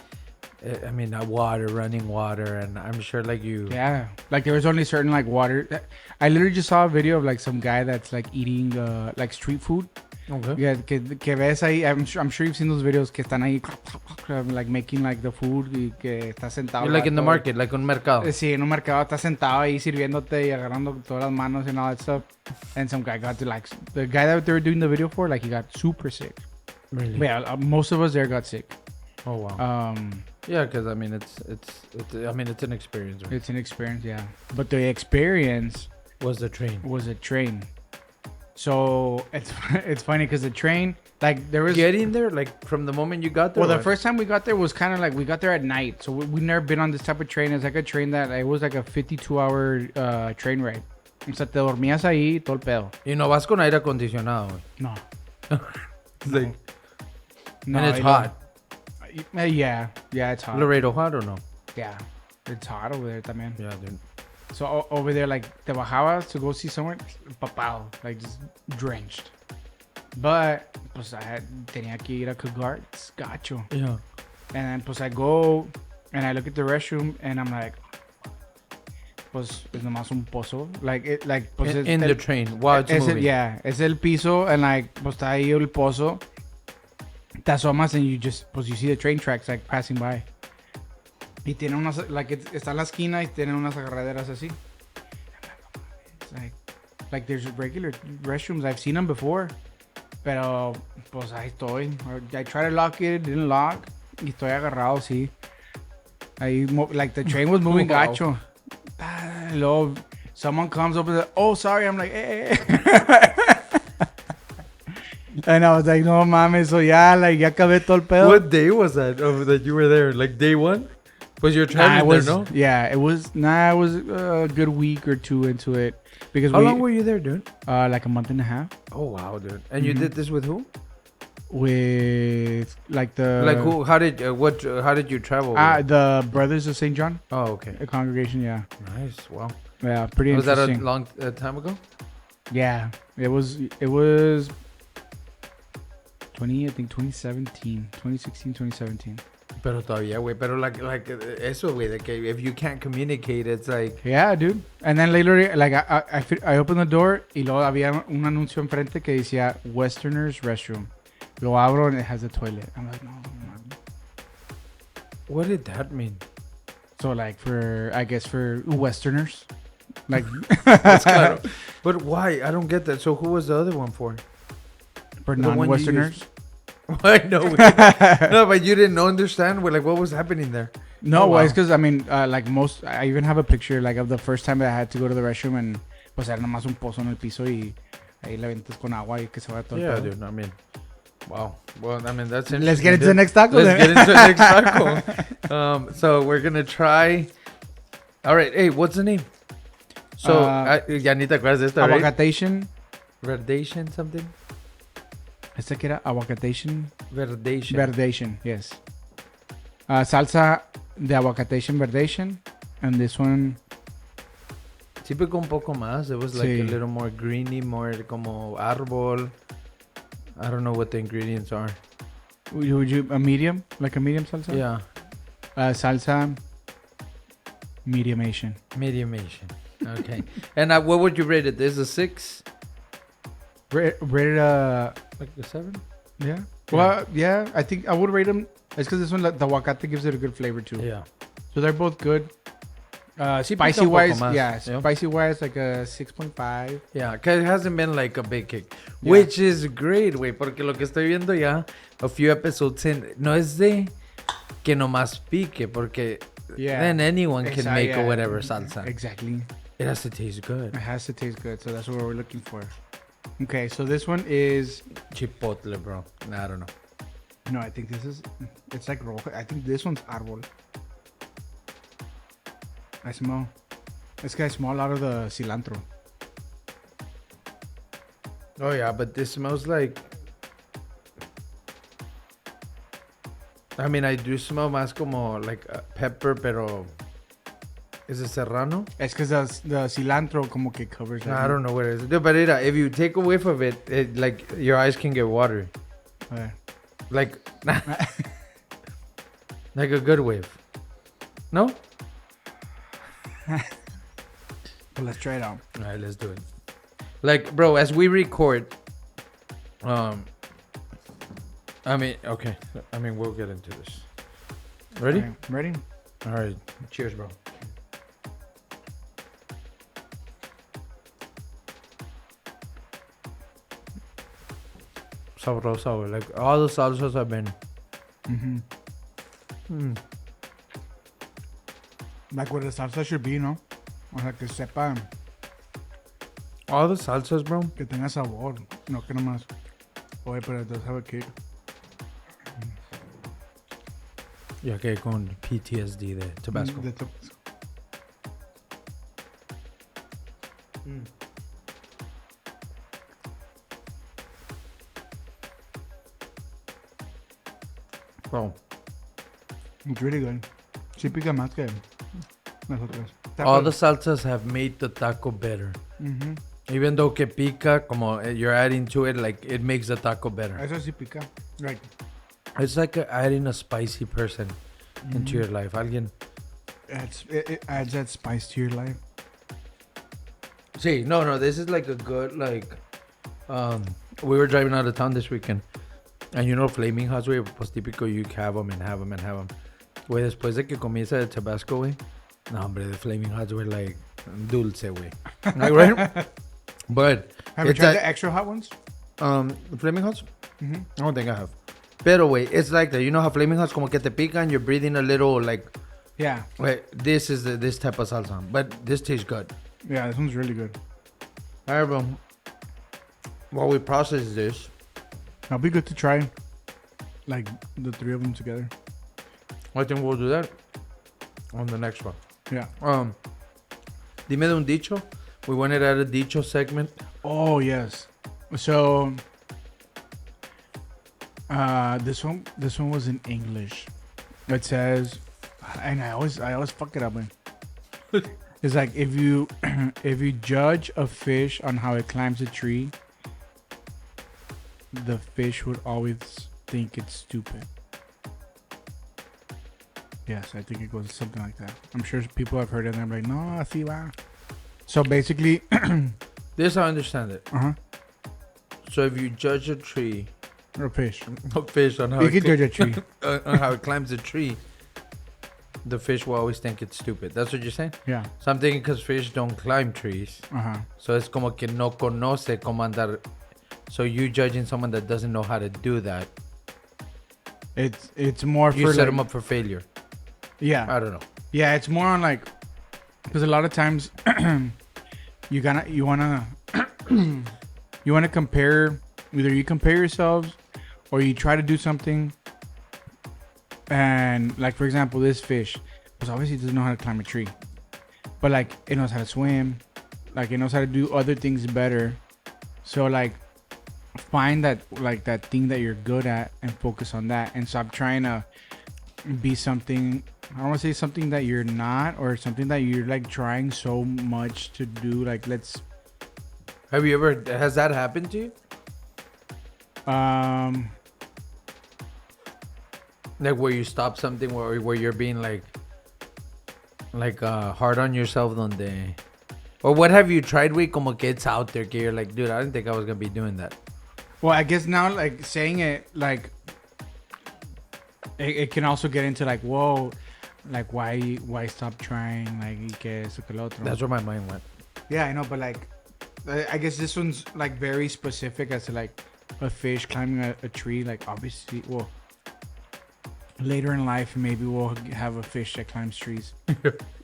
[SPEAKER 2] I mean, running water, and I'm sure like you.
[SPEAKER 1] yeah, like there was only certain like water. I literally just saw a video of like some guy that's like eating like street food.
[SPEAKER 2] Okay.
[SPEAKER 1] Yeah, que ves ahí. I'm sure you've seen those videos que están ahí like making like the food y que está sentado.
[SPEAKER 2] You're like in the market, like un mercado.
[SPEAKER 1] Sí, en un mercado está sentado ahí sirviéndote y agarrando todas las manos and all that stuff. And some guy got to like the guy that they were doing the video for, like he got super sick.
[SPEAKER 2] Really?
[SPEAKER 1] But yeah, most of us there got sick.
[SPEAKER 2] Oh wow. Yeah, because I mean, it's an experience. Right?
[SPEAKER 1] It's an experience, yeah. But the experience
[SPEAKER 2] Was the train?
[SPEAKER 1] was a train. So it's funny because the train, like there was
[SPEAKER 2] Getting there, like from the moment you got there.
[SPEAKER 1] well, the first time we got there was kind of like we got there at night, so we never been on this type of train. It's like a train that it was like a 52-hour train ride. O sea, te dormías ahí todo el pedo.
[SPEAKER 2] Y no vas con aire acondicionado. Güey.
[SPEAKER 1] No.
[SPEAKER 2] It's like,
[SPEAKER 1] No,
[SPEAKER 2] and it's
[SPEAKER 1] I
[SPEAKER 2] hot.
[SPEAKER 1] don't- Yeah, it's hot.
[SPEAKER 2] Laredo hot or no?
[SPEAKER 1] Yeah, it's hot over there también.
[SPEAKER 2] Yeah, dude.
[SPEAKER 1] So over there, like, te bajabas to go see somewhere, papado, like just drenched. But, pues, tenía que ir a cagar, it's gacho.
[SPEAKER 2] Yeah.
[SPEAKER 1] And then, pues, I go and I look at the restroom and I'm like, pues, es nomás un pozo. Like, pues,
[SPEAKER 2] In the train while it's moving.
[SPEAKER 1] Es el piso and like, pues, está ahí el pozo. Te asomas and you just, pues, you see the train tracks like passing by. Y tiene unas, like, está en la esquina y tienen unas agarraderas así. Like there's regular restrooms. I've seen them before. Pero, pues, ahí estoy. I tried to lock it, didn't lock. Y estoy agarrado, sí. Ahí, like, the train was moving
[SPEAKER 2] Wow.
[SPEAKER 1] gacho. Luego, someone comes up and says, oh, sorry. I'm like, eh. And I was like, no mames. So, ya acabé todo el pedo.
[SPEAKER 2] What day was that that you were there? Like day one? Was your traveling there, no?
[SPEAKER 1] Yeah, it was a good week or two into it. Because
[SPEAKER 2] How long were you there, dude?
[SPEAKER 1] like a month and a half.
[SPEAKER 2] Oh, wow, dude. And you did this with who?
[SPEAKER 1] With, like, the...
[SPEAKER 2] Like who? How did you travel? With?
[SPEAKER 1] The Brothers of St. John.
[SPEAKER 2] Oh, okay.
[SPEAKER 1] A congregation, yeah.
[SPEAKER 2] Nice. Wow.
[SPEAKER 1] Yeah, pretty
[SPEAKER 2] Was that a
[SPEAKER 1] interesting.
[SPEAKER 2] long time ago?
[SPEAKER 1] Yeah, it was 2016, 2017.
[SPEAKER 2] Pero todavía, güey. Pero like eso, güey. Like if you can't communicate, it's like...
[SPEAKER 1] Yeah, dude. And then later, like, I opened the door y luego había un anuncio enfrente que decía Westerners Restroom. Lo abro and it has a toilet. I'm like, no.
[SPEAKER 2] What did that mean?
[SPEAKER 1] So, like, I guess for Westerners. Like...
[SPEAKER 2] That's kind of, but why? I don't get that. So who was the other one for?
[SPEAKER 1] For
[SPEAKER 2] The one you
[SPEAKER 1] non-Westerners.
[SPEAKER 2] I know. No, but you didn't understand what was happening there.
[SPEAKER 1] No,
[SPEAKER 2] Oh, wow.
[SPEAKER 1] it's because, I mean, like most, I even have a picture, like, of the first time that I had to go to the restroom and, pues, era nomás un pozo en el piso y ahí le aventas con agua y que se va todo el
[SPEAKER 2] Yeah,
[SPEAKER 1] pedo.
[SPEAKER 2] dude. I mean, wow. Well, I mean, that's interesting.
[SPEAKER 1] Let's get into the next taco.
[SPEAKER 2] Let's
[SPEAKER 1] then.
[SPEAKER 2] get into the next taco. So we're gonna try. All right. Hey, what's the name? So, ya ni te acuerdas de esta, right?
[SPEAKER 1] Aguacatation.
[SPEAKER 2] Verdation something?
[SPEAKER 1] ¿Esta que era? Aguacatation.
[SPEAKER 2] Verdation.
[SPEAKER 1] Verdation, yes. Salsa de aguacatation verdation. And this one,
[SPEAKER 2] Sí, picó un poco más. It was like
[SPEAKER 1] Sí.
[SPEAKER 2] a little more greeny, more como árbol. I don't know what the ingredients are.
[SPEAKER 1] would you a medium? Like a medium salsa?
[SPEAKER 2] Yeah.
[SPEAKER 1] Salsa mediumation.
[SPEAKER 2] Mediumation. Okay. And what would you rate it? There's a 6?
[SPEAKER 1] Rated
[SPEAKER 2] Like a 7?
[SPEAKER 1] yeah. Well, yeah, I think I would rate them. It's because this one, the aguacate gives it a good flavor too.
[SPEAKER 2] Yeah.
[SPEAKER 1] So they're both good.
[SPEAKER 2] Sí, pica
[SPEAKER 1] Spicy
[SPEAKER 2] un poco
[SPEAKER 1] wise,
[SPEAKER 2] más,
[SPEAKER 1] yeah.
[SPEAKER 2] yeah.
[SPEAKER 1] Spicy wise, like a 6.5.
[SPEAKER 2] Yeah, because it hasn't been like a big kick.
[SPEAKER 1] Yeah.
[SPEAKER 2] Which is great, güey. Porque lo que estoy viendo ya, a few episodes in, no es de que nomás pique, porque
[SPEAKER 1] Yeah.
[SPEAKER 2] then anyone can
[SPEAKER 1] Exact-
[SPEAKER 2] make
[SPEAKER 1] yeah.
[SPEAKER 2] a whatever salsa.
[SPEAKER 1] Exactly.
[SPEAKER 2] It has to taste good.
[SPEAKER 1] It has to taste good, so that's what we're looking for. Okay, so this one is
[SPEAKER 2] Chipotle, bro. I don't know.
[SPEAKER 1] no, I think this is it's like rojo. I think this one's árbol. I smell. This guy smell a lot of the cilantro.
[SPEAKER 2] Oh yeah, but this smells like. I mean, I do smell más como like pepper, pero is it serrano?
[SPEAKER 1] Es because the cilantro como que covers
[SPEAKER 2] I don't know what it is. Dude, but if you take a whiff of it, like your eyes can get watery.
[SPEAKER 1] Okay.
[SPEAKER 2] Like, like a good whiff. No?
[SPEAKER 1] But let's try it out.
[SPEAKER 2] All right, let's do it. Like, bro, as we record, I mean, okay. I mean, we'll get into this. Ready?
[SPEAKER 1] Okay, ready?
[SPEAKER 2] All right. Cheers, bro. Sabrosa, güey. Like, all the salsas have been.
[SPEAKER 1] Like what the salsa should be, ¿no? O sea, que sepa,
[SPEAKER 2] All the salsas, bro.
[SPEAKER 1] que tenga sabor. No que nomás. Oye, pero it does have a kick.
[SPEAKER 2] Ya que con PTSD de Tabasco.
[SPEAKER 1] De Tabasco.
[SPEAKER 2] Bro,
[SPEAKER 1] It's really good. Sí pica más que las otras.
[SPEAKER 2] all the salsas have made the taco better.
[SPEAKER 1] Mhm.
[SPEAKER 2] Even though que pica, como you're adding to it, like it makes the taco better.
[SPEAKER 1] Eso sí pica. Like,
[SPEAKER 2] It's like adding a spicy person into your life. Alguien.
[SPEAKER 1] it adds that spice to your life.
[SPEAKER 2] See, no, this is like a good, like, we were driving out of town this weekend. And you know, Flaming Hots, güey, pues típico, you have them and have them and have them. Güey, después de que comienza el Tabasco, güey, no, hombre, the Flaming Hots were like dulce, güey. Like, right? But
[SPEAKER 1] Have you
[SPEAKER 2] it's
[SPEAKER 1] tried
[SPEAKER 2] like,
[SPEAKER 1] the extra hot ones?
[SPEAKER 2] the Flaming Hots?
[SPEAKER 1] Mhm.
[SPEAKER 2] I don't think I have. Pero, güey, it's like that. You know how Flaming Hots como que te pican, you're breathing a little, like,
[SPEAKER 1] Yeah.
[SPEAKER 2] wait, this is this type of salsa. But this tastes good.
[SPEAKER 1] Yeah, this one's really good.
[SPEAKER 2] All right, bro. While we process this,
[SPEAKER 1] It'll be good to try, like, the three of them together.
[SPEAKER 2] I think we'll do that on the next one.
[SPEAKER 1] Yeah.
[SPEAKER 2] Dime de un dicho. We wanted to add a dicho segment.
[SPEAKER 1] Oh, yes. So, this one was in English. It says, and I always fuck it up, man. It's like if you judge a fish on how it climbs a tree, the fish would always think it's stupid. Yes, I think it goes something like that. I'm sure people have heard it and they're like, no, así va. So basically,
[SPEAKER 2] This I understand it. So if you judge a tree,
[SPEAKER 1] or a fish.
[SPEAKER 2] a fish on how
[SPEAKER 1] You
[SPEAKER 2] it
[SPEAKER 1] can judge a tree.
[SPEAKER 2] on how it climbs a tree, the fish will always think it's stupid. That's what you're saying?
[SPEAKER 1] Yeah.
[SPEAKER 2] So I'm thinking because fish don't climb trees. So it's como que no conoce cómo andar. So you judging someone that doesn't know how to do that,
[SPEAKER 1] It's more
[SPEAKER 2] you
[SPEAKER 1] for
[SPEAKER 2] set
[SPEAKER 1] like,
[SPEAKER 2] them up for failure.
[SPEAKER 1] Yeah.
[SPEAKER 2] I don't know.
[SPEAKER 1] Yeah, it's more on like, because a lot of times you wanna compare, either you compare yourselves or you try to do something, and like for example this fish, because obviously it doesn't know how to climb a tree, but like it knows how to swim, like it knows how to do other things better. So like find that thing that you're good at and focus on that, and stop trying to be something. I don't want to say something that you're not, or something that you're like trying so much to do. Like
[SPEAKER 2] Has that happened to you? Like where you stop something where you're being like hard on yourself donde, or what have you tried with como que it's out there que you're like, dude, I didn't think I was gonna be doing that.
[SPEAKER 1] Well, I guess now like saying it like it can also get into like, whoa, like why stop trying, like y que eso que lo otro.
[SPEAKER 2] That's where my mind went.
[SPEAKER 1] Yeah, I know, but like I guess this one's like very specific as to like a fish climbing a tree. Like obviously, well, later in life maybe we'll have a fish that climbs trees.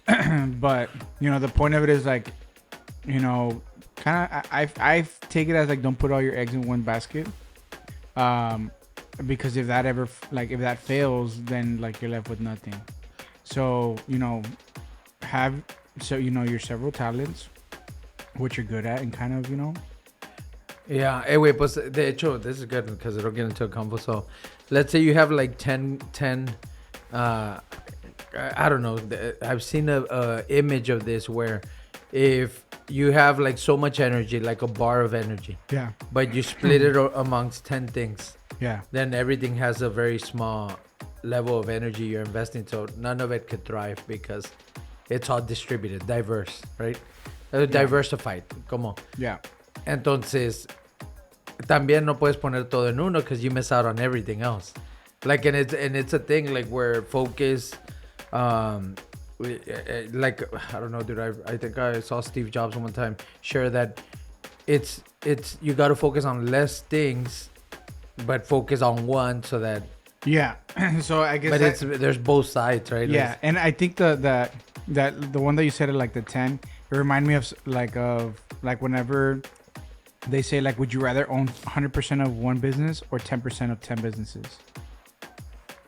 [SPEAKER 1] But you know, the point of it is like, you know, kind of I take it as like, don't put all your eggs in one basket, because if that fails, then like you're left with nothing. So you know, your several talents, what you're good at, and kind of, you know,
[SPEAKER 2] Yeah. Anyway, pues de hecho, this is good because it'll get into a convo. So, let's say you have like 10 I don't know. I've seen a image of this where if you have like so much energy, like a bar of energy,
[SPEAKER 1] Yeah.
[SPEAKER 2] but you split it amongst 10 things,
[SPEAKER 1] Yeah.
[SPEAKER 2] then everything has a very small level of energy you're investing. So none of it could thrive because it's all distributed, diverse, right? Diversified, como.
[SPEAKER 1] Yeah.
[SPEAKER 2] Entonces, también no puedes poner todo en uno because you miss out on everything else. Like, and it's a thing like where focus, like, I don't know, dude. I think I saw Steve Jobs one time share that it's you got to focus on less things, but focus on one so that.
[SPEAKER 1] Yeah. So I guess.
[SPEAKER 2] But there's both sides, right?
[SPEAKER 1] Yeah, and I think that the one that you said, like the 10, it reminded me of whenever they say, like, would you rather own 100% of one business or 10% of 10 businesses?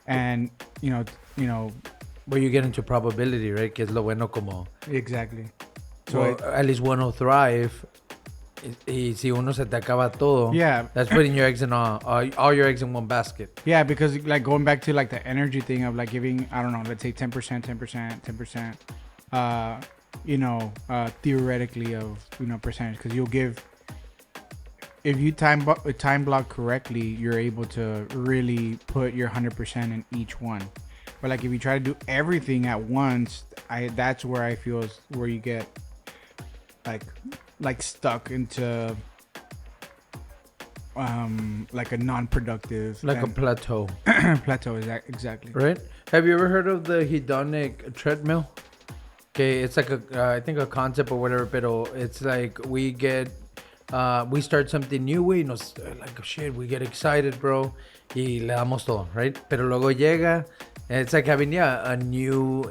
[SPEAKER 1] And you know.
[SPEAKER 2] But you get into probability, right? Que es lo bueno como.
[SPEAKER 1] Exactly. So
[SPEAKER 2] Well, at least one will thrive. Y si uno se te acaba todo,
[SPEAKER 1] yeah,
[SPEAKER 2] that's putting your eggs in all your eggs in one basket.
[SPEAKER 1] yeah, because like going back to like the energy thing of like giving, I don't know, let's say 10%, 10%, theoretically of percentage, because you'll give, if you time block correctly, you're able to really put your 100% in each one. But like if you try to do everything at once, that's where I feel is where you get like stuck into like a non-productive,
[SPEAKER 2] Like a plateau.
[SPEAKER 1] plateau. Exactly.
[SPEAKER 2] Right? Have you ever heard of the hedonic treadmill? Okay, it's like I think a concept or whatever, pero it's like we start something new, we nos like shit, we get excited, bro, y le damos todo, right? Pero luego llega, it's like having a new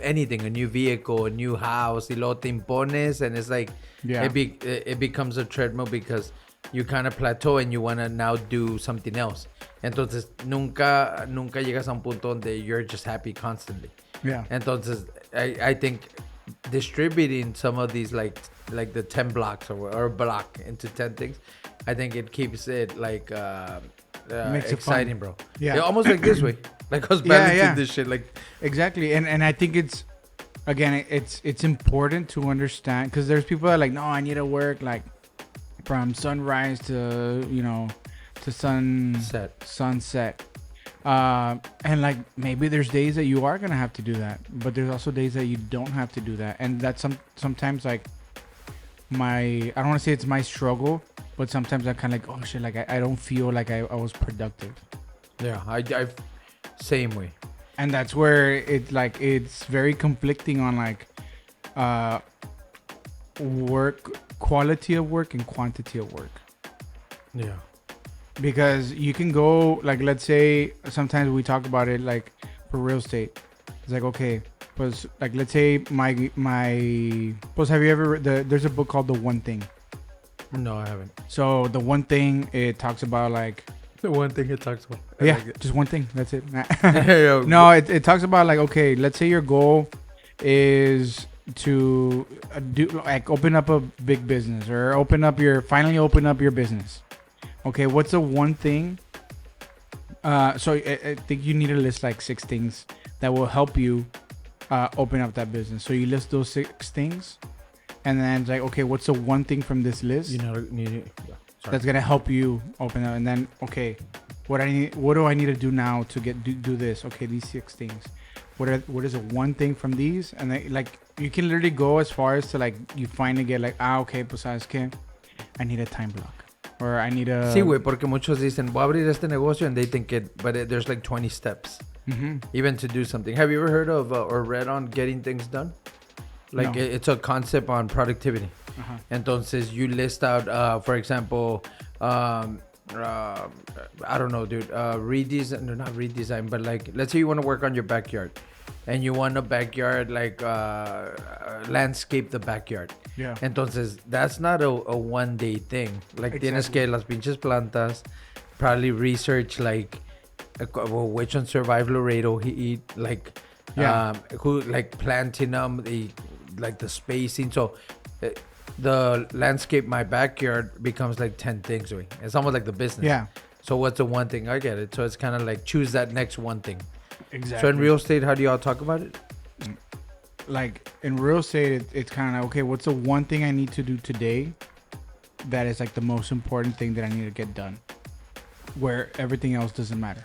[SPEAKER 2] vehicle, a new house, y luego te impones, and it's like it becomes a treadmill because you kind of plateau and you want to now do something else. Entonces nunca llegas a un punto donde you're just happy constantly.
[SPEAKER 1] Yeah.
[SPEAKER 2] Entonces I think distributing some of these like the 10 blocks or a block into 10 things, I think it keeps it like
[SPEAKER 1] Makes
[SPEAKER 2] exciting,
[SPEAKER 1] it fun.
[SPEAKER 2] bro.
[SPEAKER 1] Yeah.
[SPEAKER 2] Almost like this way, like us balancing this shit, like
[SPEAKER 1] exactly. And I think it's important to understand, because there's people that are like, no, I need to work like from sunrise to to sunset. And like maybe there's days that you are gonna have to do that, but there's also days that you don't have to do that, and that's sometimes like I don't want to say it's my struggle, but sometimes I'm kind of like, oh shit, like I don't feel like I was productive.
[SPEAKER 2] Yeah, I same way.
[SPEAKER 1] And that's where it's very conflicting on like quality of work and quantity of work.
[SPEAKER 2] Yeah.
[SPEAKER 1] Because you can go, like, let's say sometimes we talk about it like for real estate. It's like, okay, pues, like, let's say my pues, have you ever there's a book called The One Thing.
[SPEAKER 2] No, I haven't.
[SPEAKER 1] So The One Thing, it talks about like
[SPEAKER 2] the one thing it talks about.
[SPEAKER 1] Just one thing. That's it. No, it talks about like, okay, let's say your goal is to do like open up a big business or finally open up your business. Okay, what's the one thing? So I think you need to list like 6 things that will help you open up that business. So you list those 6 things, and then it's like, okay, what's the one thing from this list that's gonna help you open up? And then, okay, what do I need to do now to do this? Okay, these 6 things. What is the one thing from these? And then, like, you can literally go as far as to like you finally get like, okay, pues sabes que I need a time block. Or I need a...
[SPEAKER 2] Sí, güey, porque muchos dicen, voy a abrir este negocio, and they think there's like 20 steps, even to do something. Have you ever heard of or read on getting things done? Like,
[SPEAKER 1] no.
[SPEAKER 2] It's a concept on productivity. Entonces, you list out, for example, I don't know, dude, not redesign, but like, let's say you want to work on your backyard. And you want a backyard, like landscape the backyard.
[SPEAKER 1] Yeah.
[SPEAKER 2] Entonces, that's not a one-day thing. Like,
[SPEAKER 1] Exactly.
[SPEAKER 2] Tienes que las pinches plantas, probably research, like, which one survive Laredo, who, like, planting them, like, the spacing. So, the landscape, my backyard becomes like 10 things. Güey. It's almost like the business.
[SPEAKER 1] Yeah.
[SPEAKER 2] So what's the one thing? I get it. So it's kind of like choose that next one thing.
[SPEAKER 1] Exactly.
[SPEAKER 2] So in real estate, how do y'all talk about it?
[SPEAKER 1] Like in real estate, it's kind of like, okay, what's the one thing I need to do today that is like the most important thing that I need to get done, where everything else doesn't matter.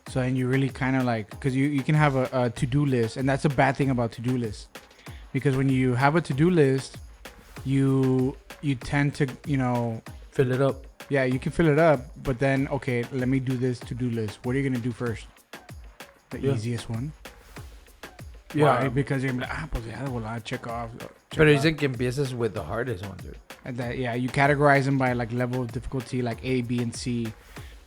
[SPEAKER 1] So then you really kind of like, because you can have a to-do list, and that's a bad thing about to-do lists, because when you have a to-do list, you tend to,
[SPEAKER 2] Fill it up.
[SPEAKER 1] yeah, you can fill it up, but then, okay, let me do this to-do list. What are you going to do first? The easiest one.
[SPEAKER 2] Yeah.
[SPEAKER 1] Why? Because you're like, pues ya, de volada, check off.
[SPEAKER 2] But dicen que empieces with the hardest one, dude.
[SPEAKER 1] And that, yeah, you categorize them by like level of difficulty, like A, B, and C,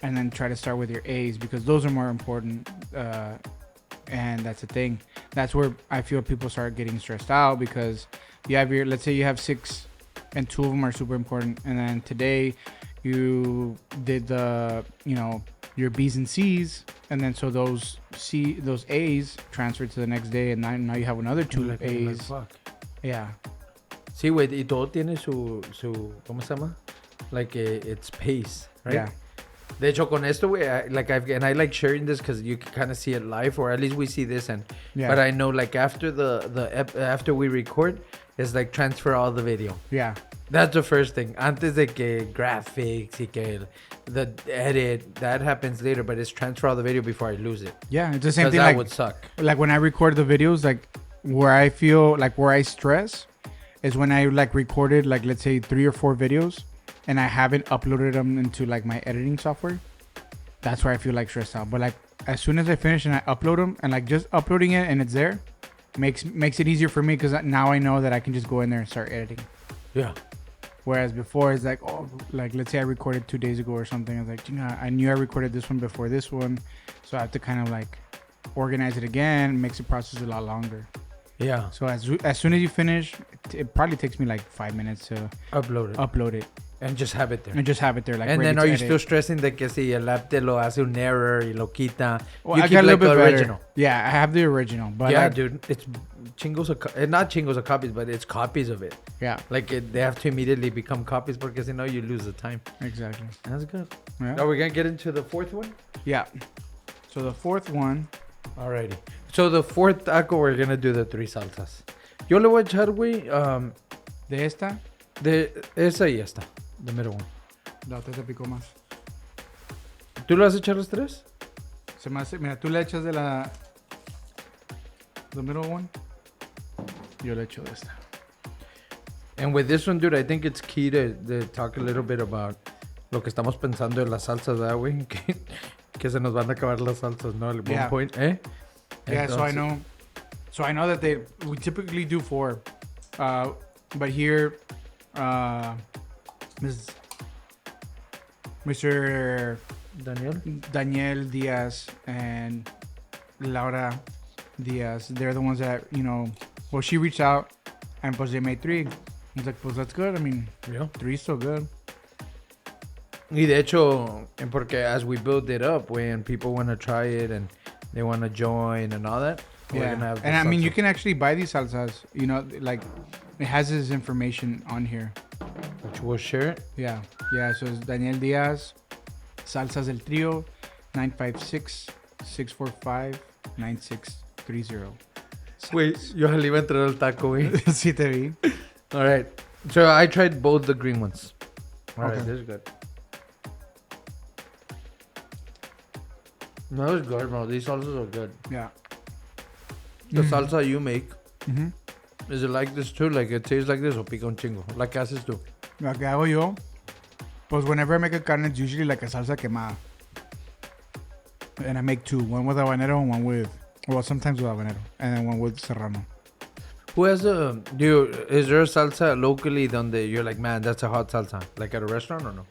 [SPEAKER 1] and then try to start with your A's because those are more important. And that's the thing. That's where I feel people start getting stressed out because you have let's say you have 6 and 2 of them are super important. And then today you did your B's and C's. And then so those A's transferred to the next day. And now you have another 2 A's.
[SPEAKER 2] Like, fuck.
[SPEAKER 1] Yeah.
[SPEAKER 2] Sí, güey, y todo tiene su ¿cómo se llama? Like its pace, right?
[SPEAKER 1] Yeah.
[SPEAKER 2] De hecho, con esto, güey, I like sharing this because you can kind of see it live, or at least we see this, but I know like after after we record, it's like transfer all the video.
[SPEAKER 1] Yeah.
[SPEAKER 2] That's the first thing. Antes de que graphics y que the edit, that happens later, but it's transfer all the video before I lose it.
[SPEAKER 1] Yeah, it's the same thing.
[SPEAKER 2] That
[SPEAKER 1] Like,
[SPEAKER 2] would suck.
[SPEAKER 1] Like when I record the videos, like where I feel like where I stress is when I like recorded like let's say 3 or 4 videos and I haven't uploaded them into like my editing software. That's where I feel like stressed out. But like as soon as I finish and I upload them and like just uploading it and it's there makes it easier for me because now I know that I can just go in there and start editing.
[SPEAKER 2] Yeah.
[SPEAKER 1] Whereas before it's like, oh, like let's say I recorded 2 days ago or something. I was like, I knew I recorded this one before this one, so I have to kind of like organize it again. Makes the process a lot longer.
[SPEAKER 2] Yeah.
[SPEAKER 1] So as soon as you finish, it probably takes me like 5 minutes to
[SPEAKER 2] upload it. And just have it there.
[SPEAKER 1] Like,
[SPEAKER 2] and then are you still stressing de que si el app te lo hace un error y lo quita?
[SPEAKER 1] Well,
[SPEAKER 2] you
[SPEAKER 1] I
[SPEAKER 2] keep
[SPEAKER 1] got a
[SPEAKER 2] like
[SPEAKER 1] little
[SPEAKER 2] the
[SPEAKER 1] bit
[SPEAKER 2] original.
[SPEAKER 1] better. Yeah, I have the original. But
[SPEAKER 2] yeah, dude, it's not chingos of copies, but it's copies of it.
[SPEAKER 1] Yeah.
[SPEAKER 2] Like they have to immediately become copies because you know you lose the time.
[SPEAKER 1] Exactly.
[SPEAKER 2] That's good.
[SPEAKER 1] Yeah.
[SPEAKER 2] Are we gonna get into the fourth one?
[SPEAKER 1] Yeah. So the fourth one.
[SPEAKER 2] Alrighty. So the fourth taco, we're gonna do the 3 salsas. Yo le voy a echar, güey,
[SPEAKER 1] De esta.
[SPEAKER 2] de esa y esta, the middle one.
[SPEAKER 1] La otra te picó más.
[SPEAKER 2] ¿Tú le vas a echar los 3?
[SPEAKER 1] Se me hace, mira, tú le echas de la the middle one. Yo le echo de esta.
[SPEAKER 2] And with this one, dude, I think it's key to talk a little bit about lo que estamos pensando en las salsas, ¿verdad, güey? Que se nos van a acabar las salsas, ¿no? At one point, ¿eh?
[SPEAKER 1] Yeah, so I know that we typically do 4. But here, Mr. Daniel Diaz and Laura Diaz, they're the ones that, well, she reached out and pues they made 3. I was like, pues that's good. I mean, 3 is so good.
[SPEAKER 2] Y de hecho, porque as we build it up, when people want to try it and they want to join and all that, we're gonna have
[SPEAKER 1] and I mean, you can actually buy these salsas, like it has his information on here.
[SPEAKER 2] Which we'll share it.
[SPEAKER 1] Yeah, so it's Daniel Diaz, Salsas del Trio, 956-645-9630.
[SPEAKER 2] Wait, yo le iba a entrar al taco, güey.
[SPEAKER 1] Sí te vi.
[SPEAKER 2] All right. So I tried both the green ones. All right, this is good. No, it's good, bro. These salsas are good.
[SPEAKER 1] Yeah.
[SPEAKER 2] The salsa you make, is it like this too? Like it tastes like this or pica un chingo? Like haces tú?
[SPEAKER 1] Lo que hago yo, pues whenever I make a carne, it's usually like a salsa quemada. And I make 2, one with habanero and one with, well, sometimes with habanero, and then one with serrano.
[SPEAKER 2] Who has is there a salsa locally donde you're like, man, that's a hot salsa? Like at a restaurant or no?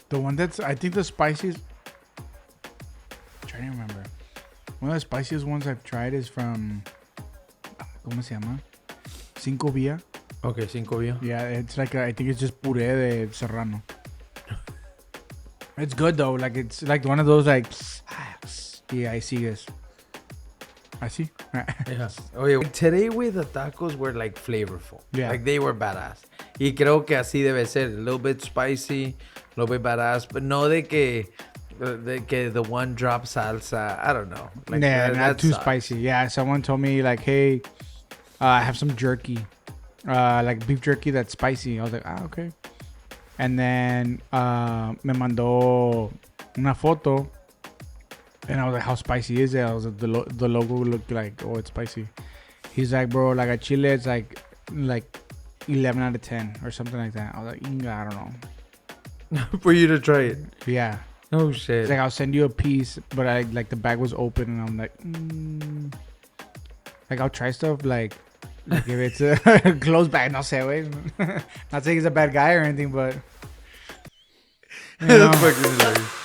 [SPEAKER 1] The one that's, I think the spiciest, I'm trying to remember. One of the spiciest ones I've tried is from, ¿cómo se llama? Cinco Vía.
[SPEAKER 2] Okay, Cinco Vía.
[SPEAKER 1] Yeah, it's like, I think it's just puré de serrano. It's good though. Like, it's like one of those like, yeah, I see this. Así.
[SPEAKER 2] Yeah. Oye, today with the tacos were like flavorful.
[SPEAKER 1] Yeah.
[SPEAKER 2] Like they were badass. Y creo que así debe ser. A little bit spicy, a little bit badass, but no de que the one drop salsa. I don't know. Like
[SPEAKER 1] Yeah,
[SPEAKER 2] that
[SPEAKER 1] not too
[SPEAKER 2] sucks.
[SPEAKER 1] spicy. Yeah, someone told me like, hey, I have some jerky, like beef jerky that's spicy. I was like, okay. And then me mandó una foto, and I was like, how spicy is it? I was like, the logo looked like, oh, it's spicy. He's like, bro, like a chile, it's like 11 out of 10 or something like that. I was like, I don't know.
[SPEAKER 2] For you to try it.
[SPEAKER 1] Yeah.
[SPEAKER 2] Oh shit.
[SPEAKER 1] It's like, I'll send you a piece, but I like the bag was open, and I'm like, like I'll try stuff like if it's a closed bag, no sé, güey. Not saying he's a bad guy or anything, but
[SPEAKER 2] That's fucking hilarious.